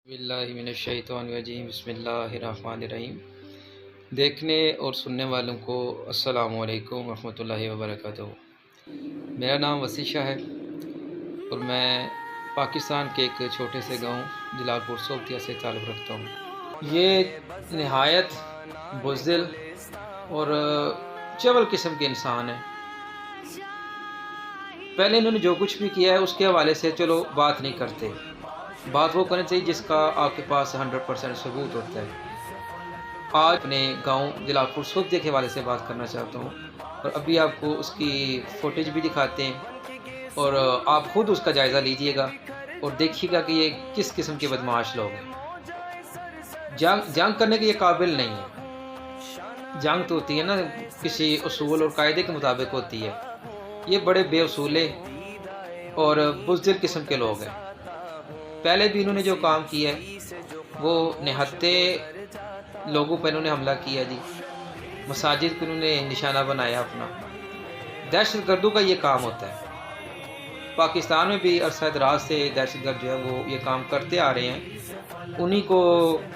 बिस्मिल्लाहिमिनश्शैतानिर्रजीम बिस्मिल्लाहिर्रहमानिर्रहीम। देखने और सुनने वालों को अस्सलामु अलैकुम रहमतुल्लाहि व बरकातुहू। मेरा नाम वसी शाह है और मैं पाकिस्तान के एक छोटे से गांव जलालपुर सोबतिया से ताल्लुक़ रखता हूँ। ये नहायत बुज़दिल और चवल किस्म के इंसान है। पहले इन्होंने जो कुछ भी किया है उसके हवाले से चलो बात नहीं करते, बात वो करनी चाहिए जिसका आपके पास 100% सबूत होता है। आज अपने गांव जलालपुर सोबतिया के हवाले से बात करना चाहता हूँ और अभी आपको उसकी फुटेज भी दिखाते हैं और आप खुद उसका जायज़ा लीजिएगा और देखिएगा कि ये किस किस्म के बदमाश लोग हैं। जंग करने के ये काबिल नहीं है। जंग तो होती है ना किसी उसूल और कायदे के मुताबिक होती है। ये बड़े बेउसूले और बुज़दिल किस्म के लोग हैं। पहले भी इन्होंने जो काम किया है वो निहत्ते लोगों पर इन्होंने हमला किया जी, मसाजिद को इन्होंने निशाना बनाया अपना। दहशतगर्दों का ये काम होता है। पाकिस्तान में भी अरसा दराज से दहशतगर्द जो है वो ये काम करते आ रहे हैं। उन्हीं को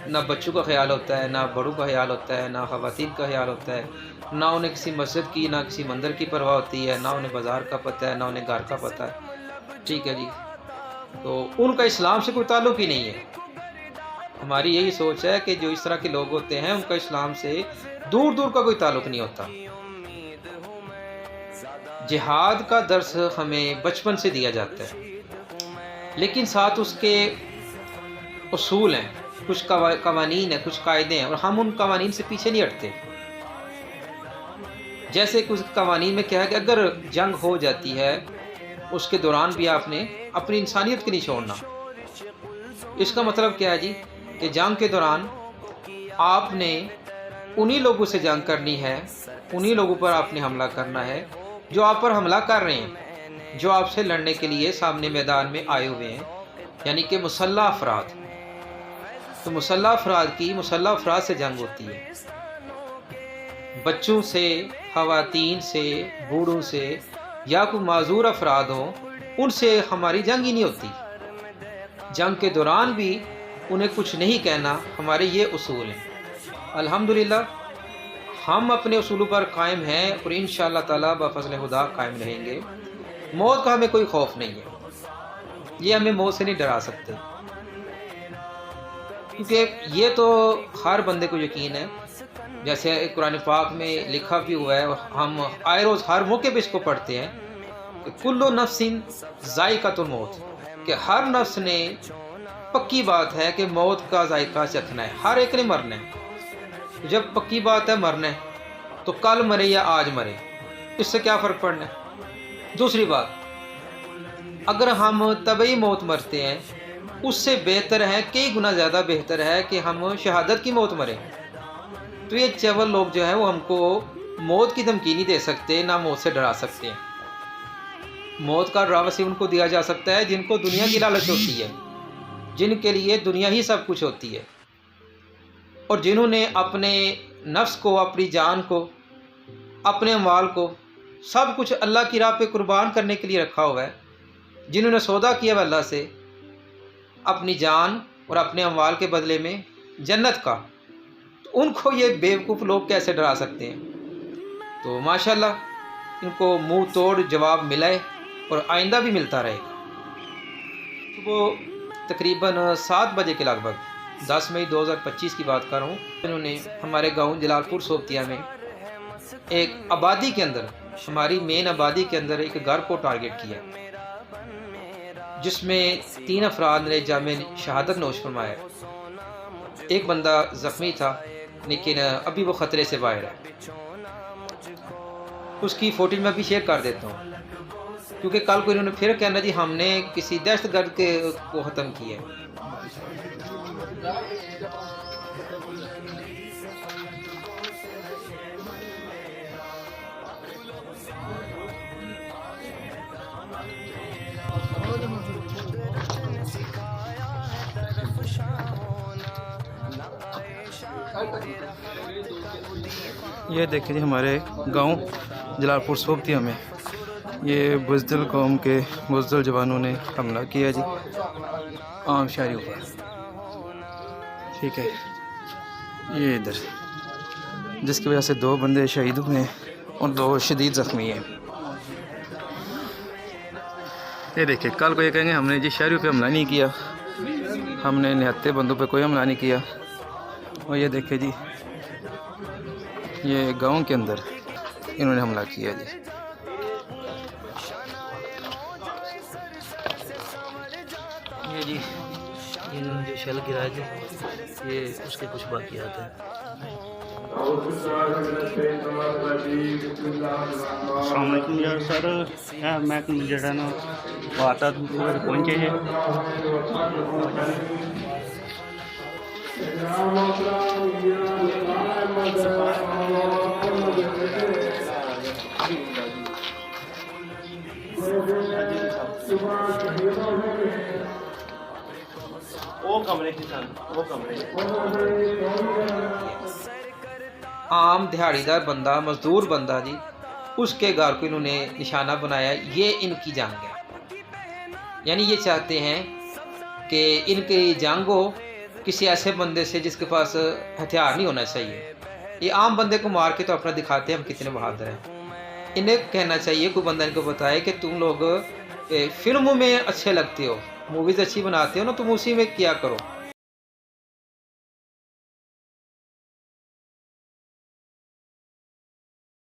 ना बच्चों का ख्याल होता है, ना बड़ों का ख्याल होता है, ना ख़वातीन का ख्याल होता है, ना उन्हें किसी मस्जिद की ना किसी मंदिर की परवाह होती है, ना उन्हें बाज़ार का पता है, ना उन्हें घर का पता है। ठीक है जी, तो उनका इस्लाम से कोई ताल्लुक़ ही नहीं है। हमारी यही सोच है कि जो इस तरह के लोग होते हैं उनका इस्लाम से दूर दूर का कोई ताल्लुक़ नहीं होता। जिहाद का दर्स हमें बचपन से दिया जाता है, लेकिन साथ उसके उसूल हैं, कुछ कवानीन हैं, कुछ कायदे हैं और हम उन कवानीन से पीछे नहीं हटते। जैसे कुछ कवानीन में क्या है कि अगर जंग हो जाती है उसके दौरान भी आपने अपनी इंसानियत को नहीं छोड़ना। इसका मतलब क्या है जी कि जंग के दौरान आपने उन्हीं लोगों से जंग करनी है, उन्हीं लोगों पर आपने हमला करना है जो आप पर हमला कर रहे हैं, जो आपसे लड़ने के लिए सामने मैदान में आए हुए हैं, यानी कि मुसल्लह अफराद। तो मुसल्लह अफराद की मुसल्लह अफराद से जंग होती है। बच्चों से, ख़वातीन से, बूढ़ों से या कोई माजूर अफराद हों, उनसे हमारी जंग ही नहीं होती। जंग के दौरान भी उन्हें कुछ नहीं कहना, हमारे ये उसूल हैं। अल्हम्दुलिल्लाह हम अपने उसूलों पर कायम हैं और इंशाअल्लाह ताला बफ़ज़्ल खुदा कायम रहेंगे। मौत का हमें कोई खौफ नहीं है, ये हमें मौत से नहीं डरा सकते, क्योंकि ये तो हर बंदे को यकीन है। जैसे कुरान पाक में लिखा भी हुआ है और हम आए रोज़ हर मौके पे इसको पढ़ते हैं कि कुल्लु नफ्सिन ज़ाइक़तुल मौत, कि हर नफ्स ने पक्की बात है कि मौत का जायका चखना है, हर एक ने मरना है। जब पक्की बात है मरना है तो कल मरे या आज मरे, इससे क्या फ़र्क पड़ना है। दूसरी बात, अगर हम तबई मौत मरते हैं उससे बेहतर है, कई गुना ज़्यादा बेहतर है कि हम शहादत की मौत मरें। तो ये चवल लोग जो है वो हमको मौत की धमकी नहीं दे सकते, ना मौत से डरा सकते हैं। मौत का डरावा सिर्फ उनको दिया जा सकता है जिनको दुनिया की लालच होती है, जिनके लिए दुनिया ही सब कुछ होती है और जिन्होंने अपने नफ्स को, अपनी जान को, अपने अमवाल को सब कुछ अल्लाह की राह पे कुर्बान करने के लिए रखा हुआ है, जिन्होंने सौदा किया हुआ अल्लाह से अपनी जान और अपने अमवाल के बदले में जन्नत का, तो उनको ये बेवकूफ़ लोग कैसे डरा सकते हैं। तो माशाल्लाह इनको मुंह तोड़ जवाब मिला है और आइंदा भी मिलता रहेगा। तो वो तकरीबन 7 बजे के लगभग, 10 मई 2025 की बात कर रहा हूँ, इन्होंने हमारे गांव जलालपुर सोबतिया में एक आबादी के अंदर, हमारी मेन आबादी के अंदर एक घर को टारगेट किया, जिसमें 3 अफराद ने जामे शहादत नोश फरमाया। एक बंदा ज़ख्मी था लेकिन अभी वो ख़तरे से बाहर है। उसकी फ़ोटेज मैं भी शेयर कर देता हूँ, क्योंकि कल को इन्होंने फिर कहना जी हमने किसी दहशतगर्द के को ख़त्म किया है। ये देखिए जी हमारे गांव जलालपुर सोबतिया में ये बुज़दिल कौम के बुज़दिल जवानों ने हमला किया जी आम शहरियों पर। ठीक है, ये इधर जिसकी वजह से 2 बंदे शहीद हुए हैं और 2 शदीद ज़ख्मी हैं। ये देखिए, कल को ये कहेंगे हमने जी शहरियों पे हमला नहीं किया, हमने निहत्ते बंदों पे कोई हमला नहीं किया। और ये देखिए जी, ये गांव के अंदर इन्होंने हमला किया जी। ये जी इन्होंने जो शेल गिराया जी, ये उसके कुछ बाकियात हैं। अस्सलामुअलैकुम यार सर, महकमे जड़ा ना वारदात पहुंचे है। वो कमरे के साथ वो कमरे आम दिहाड़ीदार बंदा, मजदूर बंदा जी, उसके घर को इन्होंने निशाना बनाया। ये इनकी जंग है, यानी ये चाहते हैं कि इनकी जंग हो किसी ऐसे बंदे से जिसके पास हथियार नहीं होना चाहिए। ये आम बंदे को मार के तो अपना दिखाते हैं हम कितने बहादुर हैं। इन्हें कहना चाहिए, कोई बंदा इनको बताए कि तुम लोग फिल्मों में अच्छे लगते हो, मूवीज़ अच्छी बनाते हो ना, तुम उसी में किया करो।